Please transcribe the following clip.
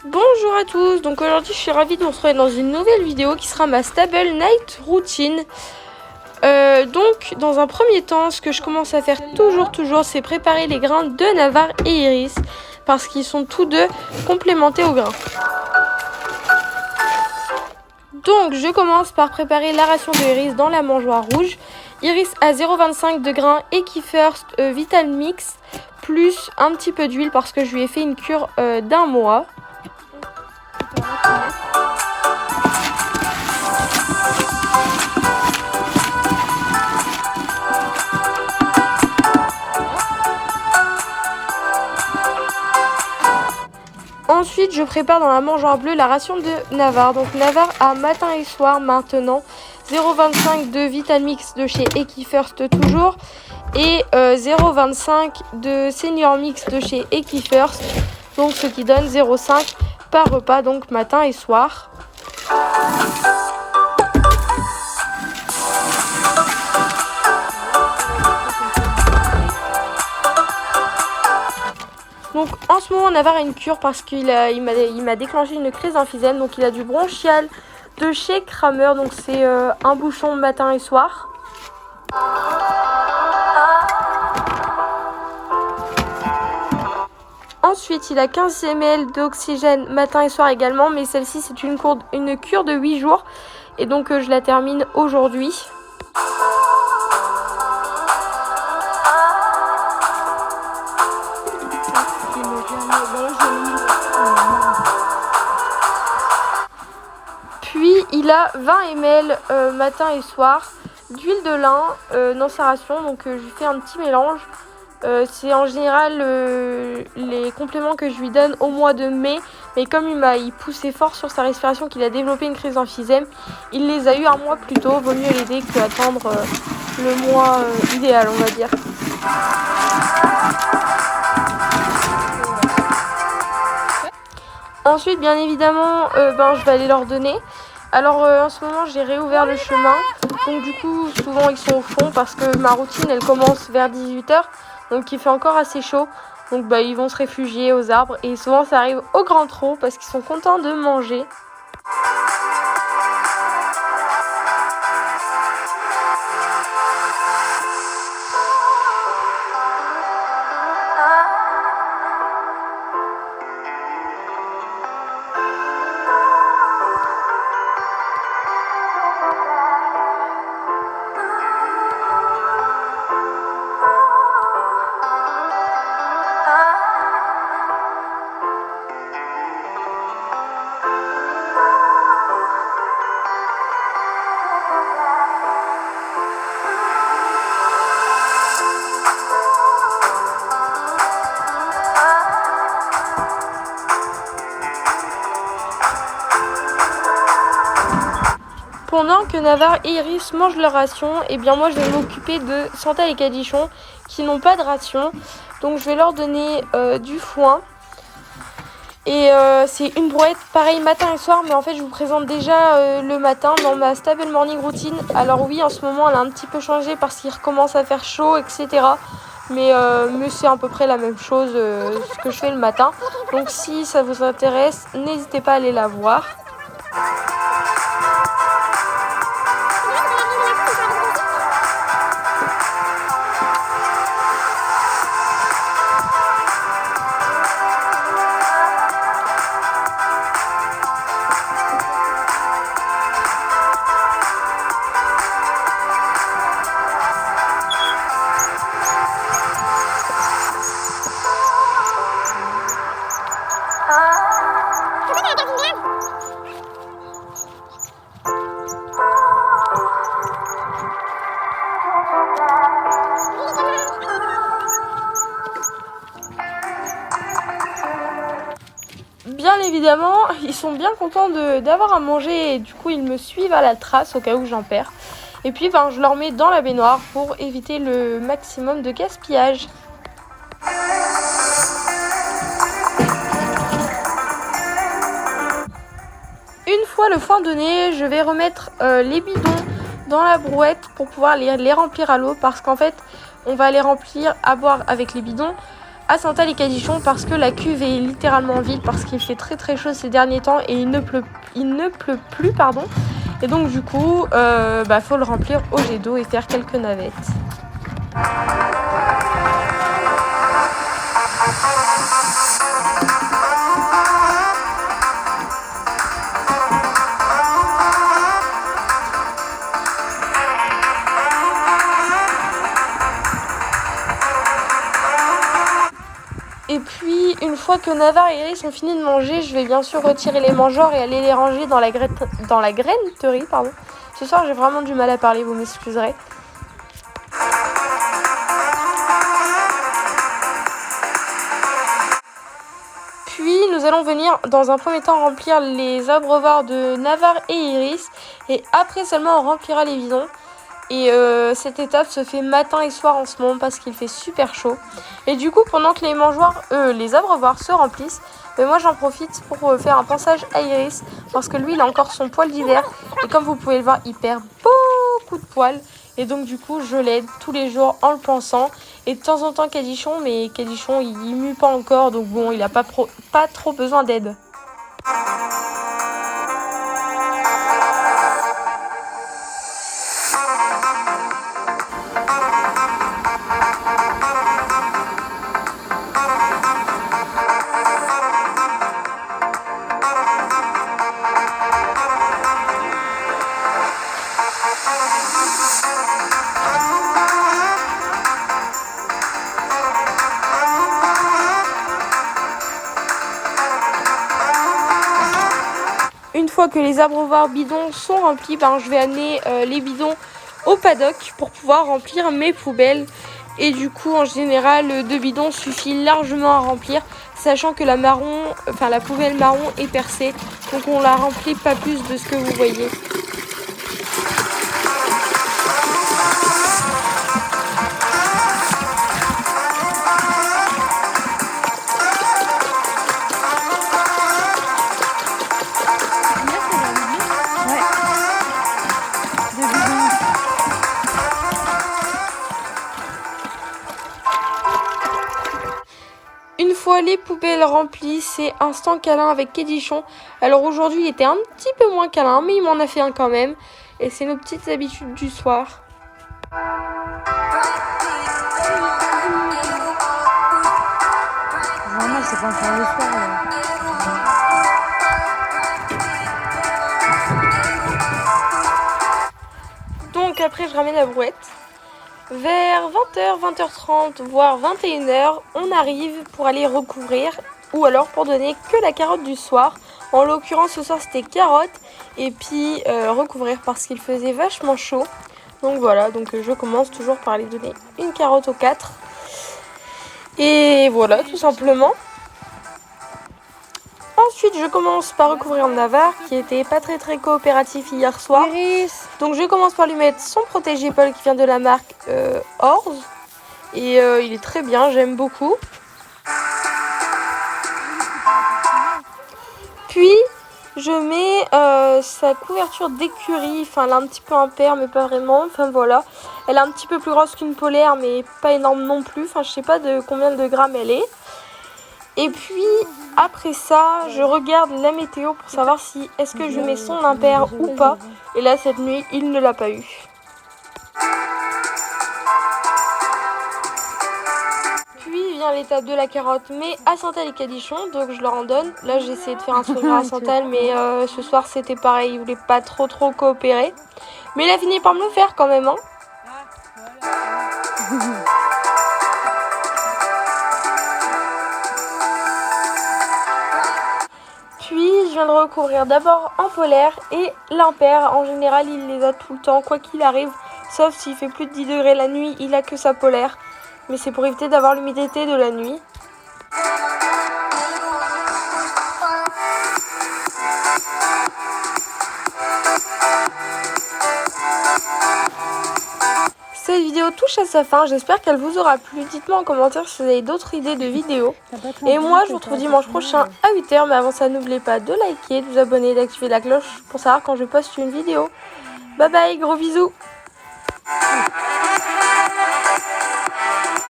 Bonjour à tous, donc aujourd'hui je suis ravie de vous retrouver dans une nouvelle vidéo qui sera ma Stable Night Routine. Donc dans un premier temps, ce que je commence à faire toujours, c'est préparer les grains de Navarre et Iris, parce qu'ils sont tous deux complémentés aux grains. Donc je commence par préparer la ration de Iris dans la mangeoire rouge. Iris à 0,25 de grains Equifirst Vital Mix, plus un petit peu d'huile parce que je lui ai fait une cure d'un mois. Ensuite, je prépare dans la mangeoire bleue la ration de Navarre. Donc Navarre à matin et soir maintenant. 0,25 de Vitamix de chez Equifirst toujours. Et 0,25 de Senior Mix de chez Equifirst. Donc ce qui donne 0,5 par repas, donc matin et soir. Donc en ce moment Navarre a une cure parce qu'il m'a déclenché une crise d'emphysème. Donc il a du bronchial de chez Kramer. Donc c'est un bouchon matin et soir. Ensuite il a 15 ml d'oxygène matin et soir également. Mais celle-ci c'est une cure de 8 jours. Et donc je la termine aujourd'hui. Puis il a 20 ml matin et soir d'huile de lin dans sa ration. Donc je lui fais un petit mélange. C'est en général les compléments que je lui donne au mois de mai. Mais comme il poussait fort sur sa respiration, qu'il a développé une crise d'emphysème, il les a eu un mois plus tôt. Vaut mieux l'aider qu'attendre le mois idéal, on va dire. Ensuite, bien évidemment, je vais aller leur donner. Alors en ce moment, j'ai réouvert le chemin. Donc du coup, souvent ils sont au fond parce que ma routine, elle commence vers 18 h. Donc il fait encore assez chaud. Donc ils vont se réfugier aux arbres. Et souvent, ça arrive au grand trot parce qu'ils sont contents de manger. Pendant que Navarre et Iris mangent leur ration, et bien moi je vais m'occuper de Santal et Cadichon qui n'ont pas de ration. Donc je vais leur donner du foin. Et c'est une brouette pareil matin et soir, mais en fait je vous présente déjà le matin dans ma Stable Morning Routine. Alors oui, en ce moment elle a un petit peu changé parce qu'il recommence à faire chaud, etc. Mais c'est à peu près la même chose ce que je fais le matin. Donc si ça vous intéresse, n'hésitez pas à aller la voir. Bien évidemment, ils sont bien contents d'avoir à manger et du coup ils me suivent à la trace au cas où j'en perds. Et puis je leur mets dans la baignoire pour éviter le maximum de gaspillage. Une fois le foin donné, je vais remettre les bidons dans la brouette pour pouvoir les remplir à l'eau parce qu'en fait on va les remplir à boire avec les bidons à Santal et Cadichon parce que la cuve est littéralement vide parce qu'il fait très très chaud ces derniers temps et il ne pleut plus pardon. Et donc du coup faut le remplir au jet d'eau et faire quelques navettes. Et puis, une fois que Navarre et Iris ont fini de manger, je vais bien sûr retirer les mangeoires et aller les ranger dans la graineterie. Ce soir, j'ai vraiment du mal à parler, vous m'excuserez. Puis, nous allons venir, dans un premier temps, remplir les abreuvoirs de Navarre et Iris. Et après seulement, on remplira les bidons. Et cette étape se fait matin et soir en ce moment parce qu'il fait super chaud. Et du coup, pendant que les abreuvoirs se remplissent, moi j'en profite pour faire un pansage à Iris parce que lui il a encore son poil d'hiver. Et comme vous pouvez le voir, il perd beaucoup de poils. Et donc du coup, je l'aide tous les jours en le pansant. Et de temps en temps Cadichon, mais Cadichon il mue pas encore. Donc bon, il a pas trop besoin d'aide. Une fois que les abreuvoirs bidons sont remplis, je vais amener les bidons au paddock pour pouvoir remplir mes poubelles. Et du coup, en général, 2 bidons suffit largement à remplir, sachant que la poubelle marron est percée. Donc on la remplit pas plus de ce que vous voyez. Une fois les poubelles remplies, c'est instant câlin avec Cadichon. Alors aujourd'hui, il était un petit peu moins câlin, mais il m'en a fait un quand même. Et c'est nos petites habitudes du soir. Vraiment, c'est pas faire le soir. Donc après, je ramène la brouette. Vers 20h, 20h30, voire 21h, on arrive pour aller recouvrir ou alors pour donner que la carotte du soir. En l'occurrence, ce soir, c'était carotte et puis recouvrir parce qu'il faisait vachement chaud. Donc voilà, je commence toujours par aller donner une carotte aux 4. Et voilà, tout simplement. Ensuite, je commence par recouvrir Navarre, qui était pas très coopératif hier soir. Iris. Donc je commence par lui mettre son protégé-poil qui vient de la marque Orz. Et il est très bien, j'aime beaucoup. Puis, je mets sa couverture d'écurie. Enfin, elle est un petit peu impaire, mais pas vraiment. Enfin, voilà. Elle est un petit peu plus grosse qu'une polaire, mais pas énorme non plus. Enfin, je sais pas de combien de grammes elle est. Et puis, après ça, je regarde la météo pour savoir si est-ce que je mets son impair ou pas. Et là, cette nuit, il ne l'a pas eu. Puis vient l'étape de la carotte, mais à Santal et Cadichon, donc je leur en donne. Là, j'ai essayé de faire un sourire à Santal, mais ce soir, c'était pareil. Il voulait pas trop coopérer. Mais il a fini par me le faire quand même, hein. Puis je viens de recouvrir d'abord en polaire et l'impair. En général, il les a tout le temps, quoi qu'il arrive. Sauf s'il fait plus de 10 degrés la nuit, il a que sa polaire. Mais c'est pour éviter d'avoir l'humidité de la nuit. Cette vidéo touche à sa fin, j'espère qu'elle vous aura plu. Dites-moi en commentaire si vous avez d'autres idées de vidéos. Et moi, je vous retrouve dimanche prochain à 8h. Mais avant ça, n'oubliez pas de liker, de vous abonner et d'activer la cloche pour savoir quand je poste une vidéo. Bye bye, gros bisous.